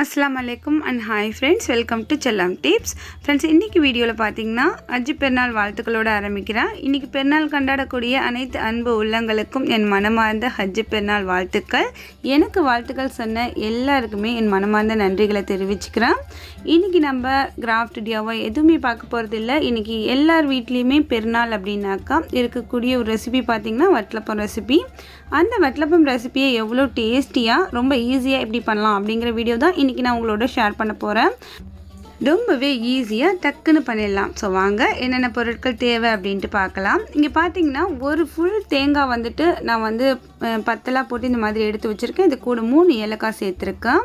अस्सलाम वालेकुम and hi friends, welcome to Chellam tips. Friends, இன்னைக்கு வீடியோல பாத்தீங்கன்னா அஜி பெருநாள் வாழ்த்துக்களோட ஆரம்பிக்கிறேன். இன்னைக்கு பெருநாள் கொண்டாடக்கூடிய அனைத்து அன்பு உள்ளங்களுக்கும் என் மனமார்ந்த ஹஜ்ஜி பெருநாள் வாழ்த்துக்கள். எனக்கு வாழ்த்துக்கள் சொன்ன எல்லாருக்குமே என் மனமார்ந்த நன்றிகளை தெரிவிச்சுக்கிறேன். இன்னைக்கு நம்ம கிராஃப்ட் டியாவை எதுவுமே பார்க்க போறது இல்ல. இன்னைக்கு எல்லார் வீட்லயுமே பெருநாள் அப்படினாக்கா இருக்கக்கூடிய ஒரு ரெசிபி பாத்தீங்கன்னா வட்டலப்பம் ரெசிபி. அந்த வட்டலப்பம் ரெசிபியை எவ்வளவு டேஸ்டியா ரொம்ப ஈஸியா எப்படி பண்ணலாம் அப்படிங்கற வீடியோ தான் இன்னைக்கு நான் உங்களோட ஷேர் பண்ண போறேன். ரொம்பவே ஈஸியா டக்குன்னு பண்ணிடலாம். ஸோ வாங்க என்னென்ன பொருட்கள் தேவை அப்படின்ட்டு பார்க்கலாம். இங்கே பார்த்தீங்கன்னா ஒரு ஃபுல் தேங்காய் வந்துட்டு நான் வந்து பத்தலாக போட்டு இந்த மாதிரி எடுத்து வச்சுருக்கேன். இது கூட 3 ஏலக்காய் சேர்த்துருக்கேன்.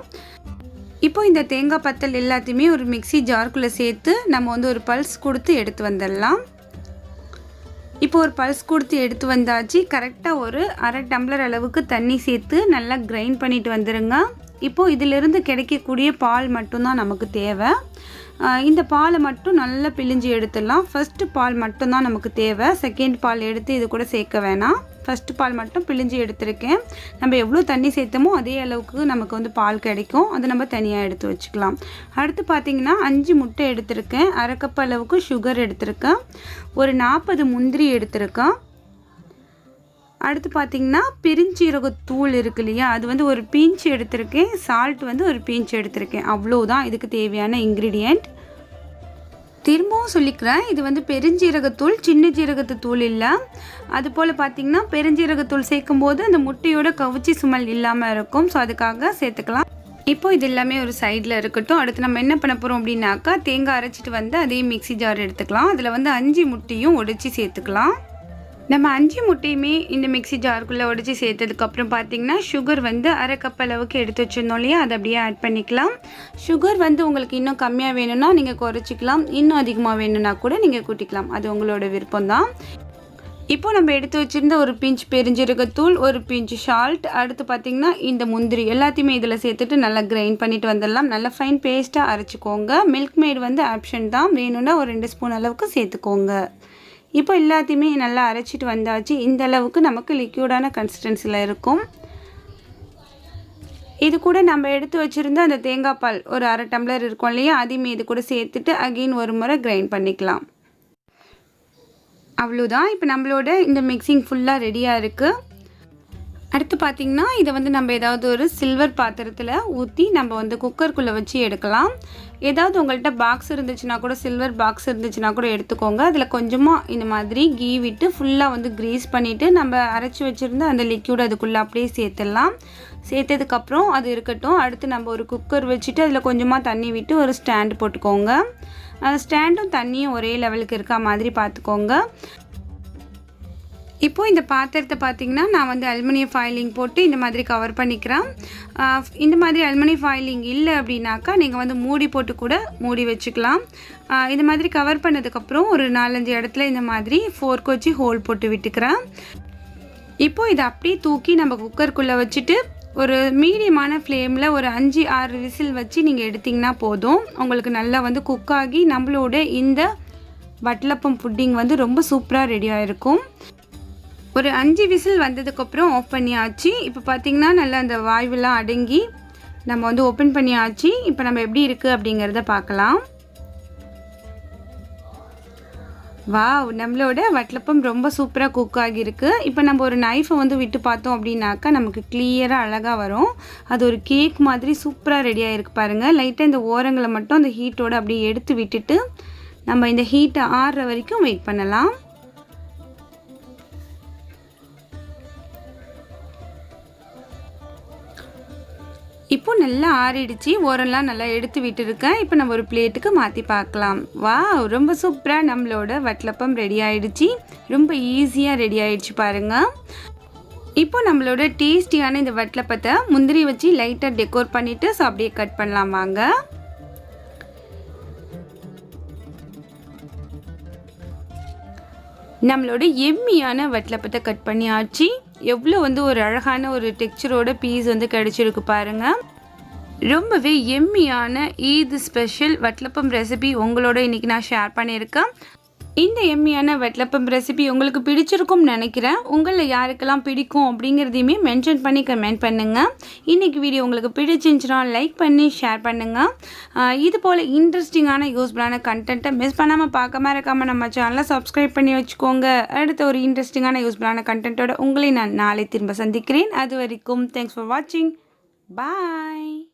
இப்போ இந்த தேங்காய் பத்தல் எல்லாத்தையுமே ஒரு மிக்ஸி ஜார்க்குள்ளே சேர்த்து நம்ம வந்து ஒரு பல்ஸ் கொடுத்து எடுத்து வந்துடலாம். இப்போ ஒரு பல்ஸ் கொடுத்து எடுத்து வந்தாச்சு. கரெக்டாக ஒரு அரை டம்ளர் அளவுக்கு தண்ணி சேர்த்து நல்லா கிரைண்ட் பண்ணிட்டு வந்துடுங்க. இப்போது இதிலிருந்து கிடைக்கக்கூடிய பால் மட்டும்தான் நமக்கு தேவை. இந்த பாலை மட்டும் நல்லா பிழிஞ்சு எடுத்துடலாம். ஃபஸ்ட்டு பால் மட்டும்தான் நமக்கு தேவை. செகண்ட் பால் எடுத்து இது கூட சேர்க்க வேணாம். ஃபஸ்ட்டு பால் மட்டும் பிழிஞ்சு எடுத்துருக்கேன். நம்ம எவ்வளோ தண்ணி சேர்த்தமோ அதே அளவுக்கு நமக்கு வந்து பால் கிடைக்கும். அதை நம்ம தனியாக எடுத்து வச்சுக்கலாம். அடுத்து பார்த்திங்கன்னா 5 முட்டை எடுத்திருக்கேன். அரை கப் அளவுக்கு சுகர் எடுத்திருக்கேன். ஒரு 40 முந்திரி எடுத்திருக்கேன். அடுத்து பார்த்திங்கன்னா பெருஞ்சீரகத்தூள் இருக்கு இல்லையா, அது வந்து ஒரு பீஞ்ச் எடுத்திருக்கேன். சால்ட் வந்து ஒரு பீஞ்ச் எடுத்திருக்கேன். அவ்வளோதான் இதுக்கு தேவையான இன்க்ரீடியண்ட். திரும்பவும் சொல்லிக்கிறேன், இது வந்து பெருஞ்சீரகத்தூள், சின்ன ஜீரகத்தூள் இல்லை. அதுபோல் பார்த்திங்கன்னா பெருஞ்சீரகத்தூள் சேர்க்கும் போது அந்த முட்டையோட கவுச்சி சுமல் இல்லாமல் இருக்கும். ஸோ அதுக்காக சேர்த்துக்கலாம். இப்போ இது எல்லாமே ஒரு சைடில் இருக்கட்டும். அடுத்து நம்ம என்ன பண்ண போகிறோம் அப்படின்னாக்கா தேங்காய் அரைச்சிட்டு வந்து அதே மிக்ஸி ஜார் எடுத்துக்கலாம். அதில் வந்து 5 முட்டையும் உடைச்சி சேர்த்துக்கலாம். நம்ம 5 முட்டையுமே இந்த மிக்ஸி ஜாருக்குள்ளே உடைச்சி சேர்த்ததுக்கப்புறம் பார்த்திங்கன்னா சுகர் வந்து அரை கப் அளவுக்கு எடுத்து வச்சுருந்தோம் இல்லையா, அதை அப்படியே ஆட் பண்ணிக்கலாம். சுகர் வந்து உங்களுக்கு இன்னும் கம்மியாக வேணும்னா நீங்கள் குறைச்சிக்கலாம். இன்னும் அதிகமாக வேணும்னா கூட நீங்கள் கூட்டிக்கலாம். அது உங்களோட விருப்பம்தான். இப்போ நம்ம எடுத்து வச்சுருந்த ஒரு பிஞ்ச் பெருஞ்சீரகத்தூள், ஒரு பிஞ்ச் சால்ட், அடுத்து பார்த்திங்கன்னா இந்த முந்திரி எல்லாத்தையுமே இதில் சேர்த்துட்டு நல்லா கிரைண்ட் பண்ணிட்டு வந்துடலாம். நல்லா ஃபைன் பேஸ்ட்டாக அரைச்சிக்கோங்க. மில்க் மேட் வந்து ஆப்ஷன் தான், வேணும்னா ஒரு 2 ஸ்பூன் அளவுக்கு சேர்த்துக்கோங்க. இப்போ எல்லாத்தையுமே நல்லா அரைச்சிட்டு வந்தாச்சு. இந்த அளவுக்கு நமக்கு லிக்யூடான கன்சிஸ்டன்சியில் இருக்கும். இது கூட நம்ம எடுத்து வச்சுருந்த அந்த தேங்காய் பால் ஒரு அரை டம்ளர் இருக்கும் இல்லையா, அதையுமே இது கூட சேர்த்துட்டு அகெயின் ஒரு முறை கிரைண்ட் பண்ணிக்கலாம். அவ்வளோதான். இப்போ நம்மளோட இந்த மிக்சிங் ஃபுல்லாக ரெடியாக இருக்குது. அடுத்து பார்த்திங்கன்னா இதை வந்து நம்ம ஏதாவது ஒரு சில்வர் பாத்திரத்தில் ஊற்றி நம்ம வந்து குக்கருக்குள்ளே வச்சு எடுக்கலாம். ஏதாவது உங்கள்கிட்ட பாக்ஸ் இருந்துச்சுன்னா கூட, சில்வர் பாக்ஸ் இருந்துச்சுன்னா கூட எடுத்துக்கோங்க. அதில் கொஞ்சமாக இந்த மாதிரி கீ விட்டு ஃபுல்லாக வந்து க்ரீஸ் பண்ணிவிட்டு நம்ம அரைச்சி வச்சுருந்த அந்த லிக்யூட் அதுக்குள்ளே அப்படியே சேர்த்துடலாம். சேர்த்ததுக்கப்புறம் அது இருக்கட்டும். அடுத்து நம்ம ஒரு குக்கர் வச்சுட்டு அதில் கொஞ்சமாக தண்ணி விட்டு ஒரு ஸ்டாண்டு போட்டுக்கோங்க. ஸ்டாண்டும் தண்ணியும் ஒரே லெவலுக்கு இருக்கா மாதிரி பார்த்துக்கோங்க. இப்போது இந்த பாத்திரத்தை பார்த்திங்கன்னா நான் வந்து அலுமினியம் ஃபாயிலிங் போட்டு இந்த மாதிரி கவர் பண்ணிக்கிறேன். இந்த மாதிரி அலுமினியம் ஃபாயிலிங் இல்லை அப்படின்னாக்கா நீங்கள் வந்து மூடி போட்டு கூட மூடி வச்சுக்கலாம். இந்த மாதிரி கவர் பண்ணதுக்கப்புறம் ஒரு 4-5 இடத்துல இந்த மாதிரி ஃபோர்க் வச்சு ஹோல் போட்டு விட்டுக்கிறேன். இப்போது இதை அப்படியே தூக்கி நம்ம குக்கருக்குள்ளே வச்சுட்டு ஒரு மீடியமான ஃப்ளேமில் ஒரு 5-6 விசில் வச்சு நீங்கள் எடுத்திங்கன்னா போதும். உங்களுக்கு நல்லா வந்து குக்காகி நம்மளோட இந்த வட்டலப்பம் புட்டிங் வந்து ரொம்ப சூப்பராக ரெடியாக இருக்கும். ஒரு 5 விசில் வந்ததுக்கப்புறம் ஆஃப் பண்ணியாச்சு. இப்போ பார்த்திங்கன்னா நல்லா அந்த வாய்வெல்லாம் அடங்கி நம்ம வந்து ஓப்பன் பண்ணியாச்சு. இப்போ நம்ம எப்படி இருக்குது அப்படிங்கிறத பார்க்கலாம். வாவ், நம்மளோட வட்டலப்பம் ரொம்ப சூப்பராக குக் ஆகியிருக்கு. இப்போ நம்ம ஒரு நைஃபை வந்து விட்டு பார்த்தோம் அப்படின்னாக்கா நமக்கு கிளியராக அழகாக வரும். அது ஒரு கேக் மாதிரி சூப்பராக ரெடியாக இருக்குது பாருங்கள். லைட்டாக இந்த ஓரங்களை மட்டும் அந்த ஹீட்டோடு அப்படியே எடுத்து விட்டுட்டு நம்ம இந்த ஹீட்டை ஆறுற வரைக்கும் வெயிட் பண்ணலாம். இப்போ நல்லா ஆறிடுச்சு. ஓரெல்லாம் நல்லா எடுத்து விட்டுருக்கேன். இப்போ நம்ம ஒரு பிளேட்டுக்கு மாற்றி பார்க்கலாம். வாவ், ரொம்ப சூப்பராக நம்மளோட வட்டலப்பம் ரெடி ஆகிடுச்சு. ரொம்ப ஈஸியாக ரெடி ஆகிடுச்சு பாருங்கள். இப்போ நம்மளோட டேஸ்டியான இந்த வட்டலப்பத்தை முந்திரி வச்சு லைட்டாக டெக்கோர் பண்ணிவிட்டு ஸோ அப்படியே கட் பண்ணலாம் வாங்க. நம்மளோட எம்மியான வட்டலப்பத்தை கட் பண்ணியாச்சு. எவ்வளோ வந்து ஒரு அழகான ஒரு டெக்ஸ்சரோட பீஸ் வந்து கிடைச்சிருக்கு பாருங்கள். ரொம்பவே எம்மியான ஈத் ஸ்பெஷல் வட்டலப்பம் ரெசிபி உங்களோட இன்றைக்கி நான் ஷேர் பண்ணியிருக்கேன். இந்த எம்மியான வட்டலப்பம் ரெசிபி உங்களுக்கு பிடிச்சிருக்கும்னு நினைக்கிறேன். உங்களில் யாருக்கெல்லாம் பிடிக்கும் அப்படிங்கிறதையுமே மென்ஷன் பண்ணி கமெண்ட் பண்ணுங்கள். இன்றைக்கி வீடியோ உங்களுக்கு பிடிச்சிருந்துச்சுன்னா லைக் பண்ணி ஷேர் பண்ணுங்கள். இது போல் இன்ட்ரெஸ்டிங்கான யூஸ்ஃபுல்லான கண்டென்ட்டை மிஸ் பண்ணாமல் பார்க்க மறக்காமல் நம்ம சேனலை சப்ஸ்கிரைப் பண்ணி வச்சுக்கோங்க. அடுத்த ஒரு இன்ட்ரெஸ்டிங்கான யூஸ்ஃபுல்லான கண்டென்ட்டோட உங்களை நான் நாளை திரும்ப சந்திக்கிறேன். அது வரைக்கும் தேங்க்ஸ் ஃபார் வாட்சிங். பாய்.